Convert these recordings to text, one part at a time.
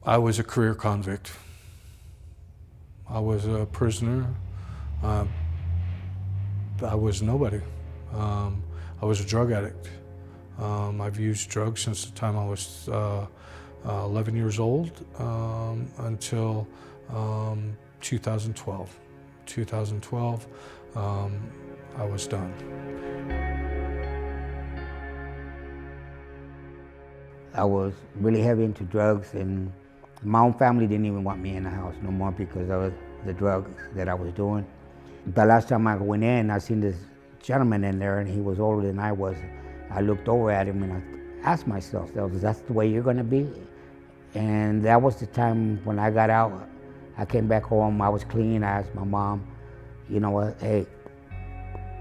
I was a career convict. I was a prisoner. I was nobody. I was a drug addict. I've used drugs since the time I was 11 years old until 2012. 2012, I was done. I was really heavy into drugs, and my own family didn't even want me in the house no more because of the drugs that I was doing. The last time I went in, I seen this gentleman in there, and he was older than I was. I looked over at him and I asked myself, is that the way you're gonna be? And that was the time when I got out. I came back home, I was clean. I asked my mom, you know what, hey,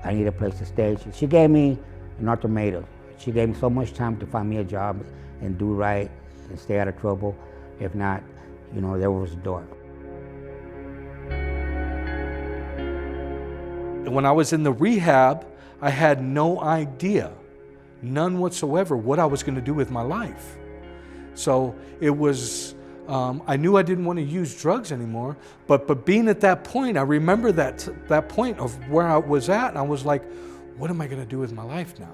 I need a place to stay. She gave me an ultimatum. She gave me so much time to find me a job and do right and stay out of trouble. If not, you know, there was a door. When I was in the rehab, I had no idea, none whatsoever, what I was going to do with my life. So it was, I knew I didn't want to use drugs anymore, but being at that point, I remember that point of where I was at, and I was like, what am I going to do with my life now?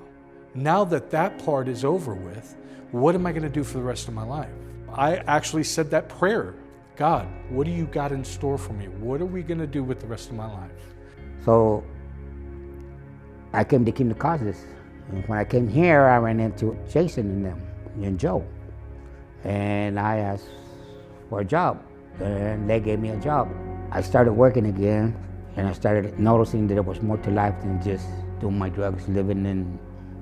Now that that part is over with, what am I going to do for the rest of my life? I actually said that prayer. God, what do you got in store for me? What are we going to do with the rest of my life? So I came to Kingdom Causes. And when I came here, I ran into Jason and them and Joe. And I asked for a job, and they gave me a job. I started working again, and I started noticing that there was more to life than just doing my drugs, living in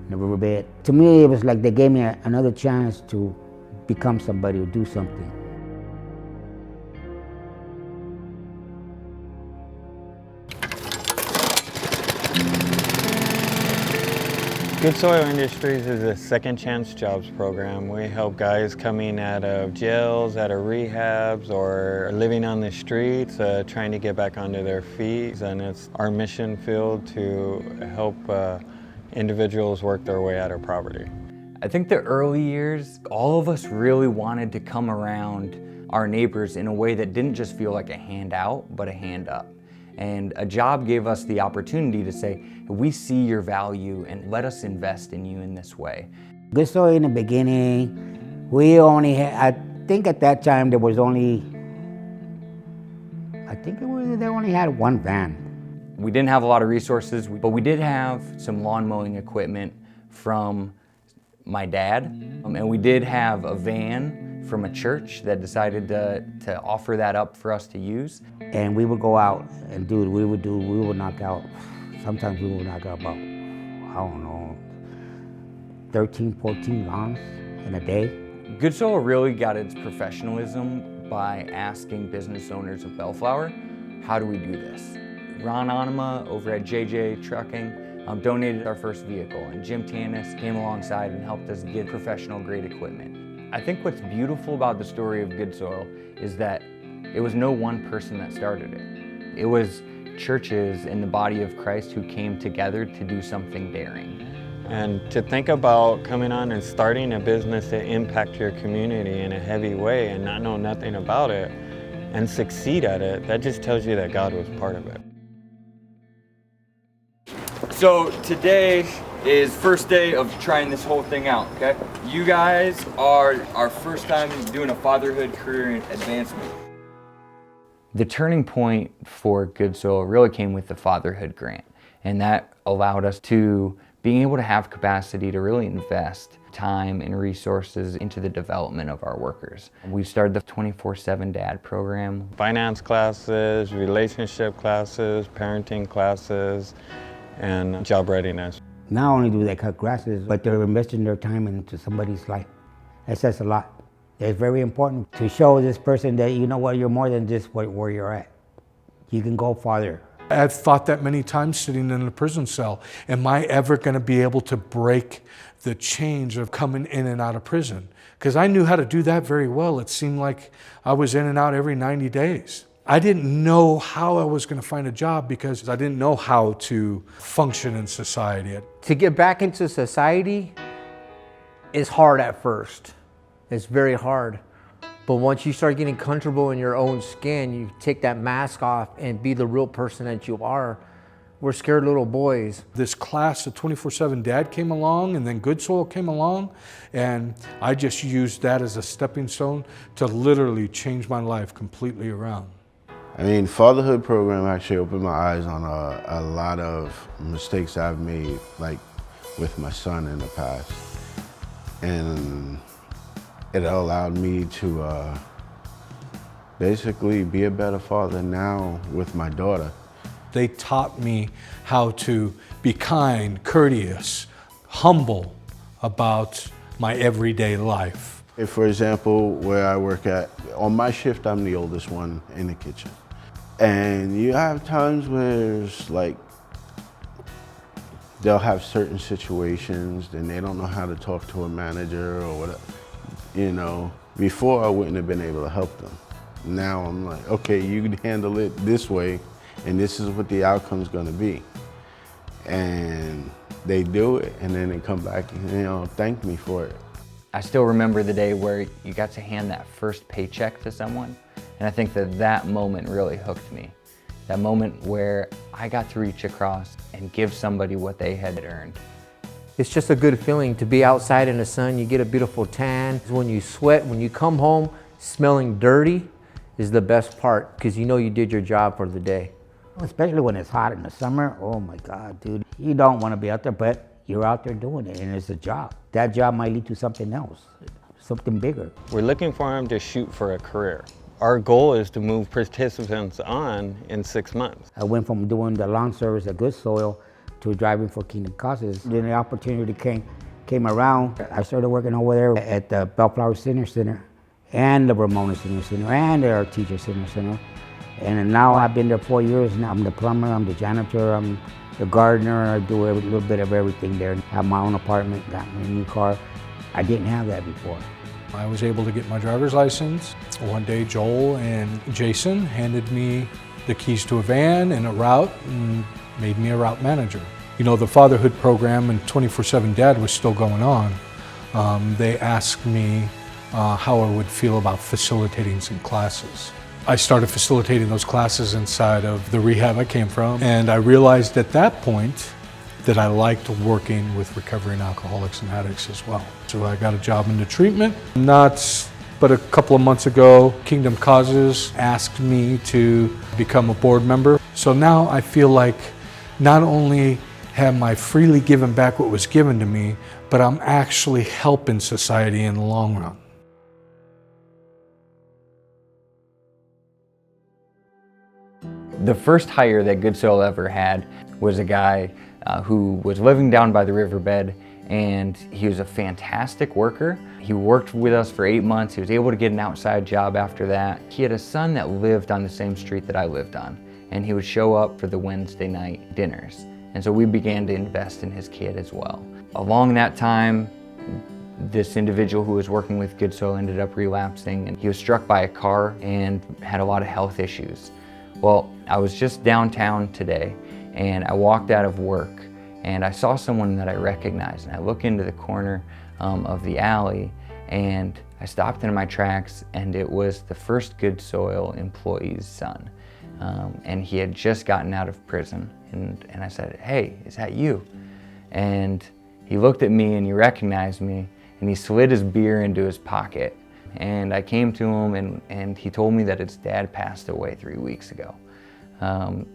the riverbed. To me, it was like they gave me another chance to become somebody or do something. Good Soil Industries is a second chance jobs program. We help guys coming out of jails, out of rehabs, or living on the streets, trying to get back onto their feet. And it's our mission field to help individuals work their way out of poverty. I think the early years, all of us really wanted to come around our neighbors in a way that didn't just feel like a handout, but a hand up. And a job gave us the opportunity to say, we see your value and let us invest in you in this way. Good Soil in the beginning, we only had, I think at that time there was only, they only had one van. We didn't have a lot of resources, but we did have some lawn mowing equipment from my dad, and we did have a van from a church that decided to offer that up for us to use. And we would go out and we would knock out, sometimes we would knock out about, I don't know, 13, 14 lawns in a day. Good Soil really got its professionalism by asking business owners of Bellflower, how do we do this? Ron Anima over at JJ Trucking donated our first vehicle, and Jim Tanis came alongside and helped us get professional grade equipment. I think what's beautiful about the story of Good Soil is that it was no one person that started it. It was churches in the body of Christ who came together to do something daring. And to think about coming on and starting a business that impact your community in a heavy way and not know nothing about it and succeed at it, that just tells you that God was part of it. So today is first day of trying this whole thing out, okay? You guys are our first time doing a fatherhood career advancement. The turning point for Good Soil really came with the fatherhood grant, and that allowed us to being able to have capacity to really invest time and resources into the development of our workers. We started the 24/7 dad program. Finance classes, relationship classes, parenting classes, and job readiness. Not only do they cut grasses, but they're investing their time into somebody's life. That says a lot. It's very important to show this person that, you know what, you're more than just where you're at. You can go farther. I've thought that many times sitting in a prison cell, am I ever going to be able to break the change of coming in and out of prison? Because I knew how to do that very well. It seemed like I was in and out every 90 days. I didn't know how I was going to find a job because I didn't know how to function in society. To get back into society is hard at first. It's very hard. But once you start getting comfortable in your own skin, you take that mask off and be the real person that you are. We're scared little boys. This class of 24/7 Dad came along, and then Good Soil came along, and I just used that as a stepping stone to literally change my life completely around. I mean, fatherhood program actually opened my eyes on a lot of mistakes I've made, like with my son in the past. And it allowed me to basically be a better father now with my daughter. They taught me how to be kind, courteous, humble about my everyday life. If, for example, where I work at, on my shift, I'm the oldest one in the kitchen. And you have times where it's like, they'll have certain situations and they don't know how to talk to a manager or whatever. You know, before I wouldn't have been able to help them. Now I'm like, okay, you can handle it this way, and this is what the outcome's gonna be. And they do it, and then they come back and, you know, thank me for it. I still remember the day where you got to hand that first paycheck to someone, and I think that moment really hooked me. That moment where I got to reach across and give somebody what they had earned. It's just a good feeling to be outside in the sun. You get a beautiful tan. When you sweat, when you come home smelling dirty is the best part, because you know you did your job for the day. Especially when it's hot in the summer. Oh my God, dude. You don't want to be out there, but you're out there doing it, and it's a job. That job might lead to something else, something bigger. We're looking for them to shoot for a career. Our goal is to move participants on in 6 months. I went from doing the lawn service at Good Soil to driving for Kingdom Causes. Then the opportunity came around. I started working over there at the Bellflower Senior Center and the Ramona Senior Center and the Teacher Senior Center. And now I've been there 4 years now. I'm the plumber, I'm the janitor, I'm the gardener. I do a little bit of everything there. I have my own apartment, got my new car. I didn't have that before. I was able to get my driver's license. One day, Joel and Jason handed me the keys to a van and a route and made me a route manager. You know, the fatherhood program and 24/7 Dad was still going on. They asked me how I would feel about facilitating some classes. I started facilitating those classes inside of the rehab I came from, and I realized at that point that I liked working with recovering alcoholics and addicts as well. So I got a job in the treatment. Not but a couple of months ago, Kingdom Causes asked me to become a board member. So now I feel like not only have I freely given back what was given to me, but I'm actually helping society in the long run. The first hire that Good Soil ever had was a guy who was living down by the riverbed, and he was a fantastic worker. He worked with us for 8 months. He was able to get an outside job after that. He had a son that lived on the same street that I lived on, and he would show up for the Wednesday night dinners. And so we began to invest in his kid as well. Along that time, this individual who was working with Good Soil ended up relapsing, and he was struck by a car and had a lot of health issues. Well, I was just downtown today, and I walked out of work, and I saw someone that I recognized, and I look into the corner of the alley, and I stopped in my tracks, and it was the first Good Soil employee's son. And he had just gotten out of prison, and I said, "Hey, is that you?" And he looked at me and he recognized me, and he slid his beer into his pocket. And I came to him, and he told me that his dad passed away 3 weeks ago.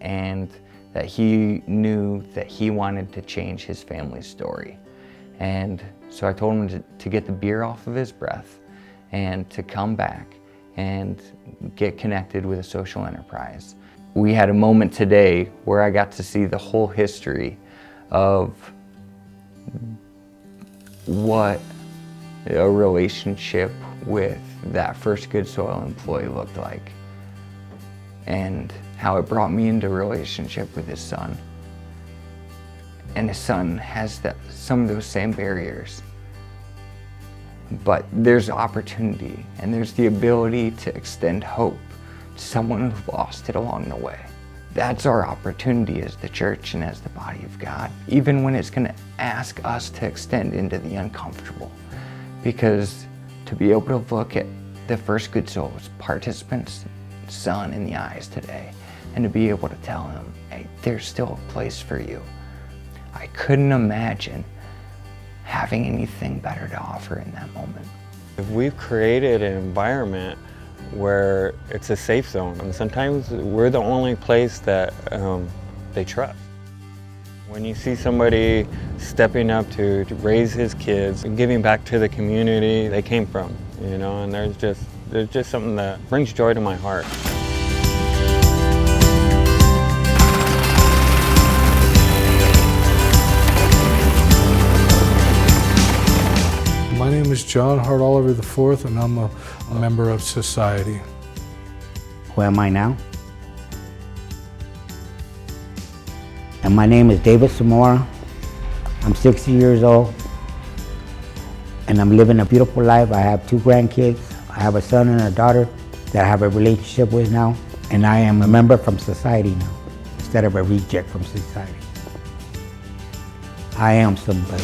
And that he knew that he wanted to change his family's story. And so I told him to get the beer off of his breath and to come back and get connected with a social enterprise. We had a moment today where I got to see the whole history of what a relationship with that first Good Soil employee looked like, and how it brought me into a relationship with his son. And his son has some of those same barriers, but there's opportunity, and there's the ability to extend hope to someone who lost it along the way. That's our opportunity as the church and as the body of God, even when it's going to ask us to extend into the uncomfortable. Because to be able to look at the first Good Souls participant's son in the eyes today and to be able to tell him, hey, there's still a place for you. I couldn't imagine having anything better to offer in that moment. If we've created an environment where it's a safe zone, and sometimes we're the only place that they trust. When you see somebody stepping up to raise his kids and giving back to the community they came from, you know, and there's just something that brings joy to my heart. My name is John Hart Oliver IV, and I'm a member of society. Who am I now? And my name is David Zamora. I'm 60 years old, and I'm living a beautiful life. I have 2 grandkids. I have a son and a daughter that I have a relationship with now, and I am a member from society now, instead of a reject from society. I am somebody.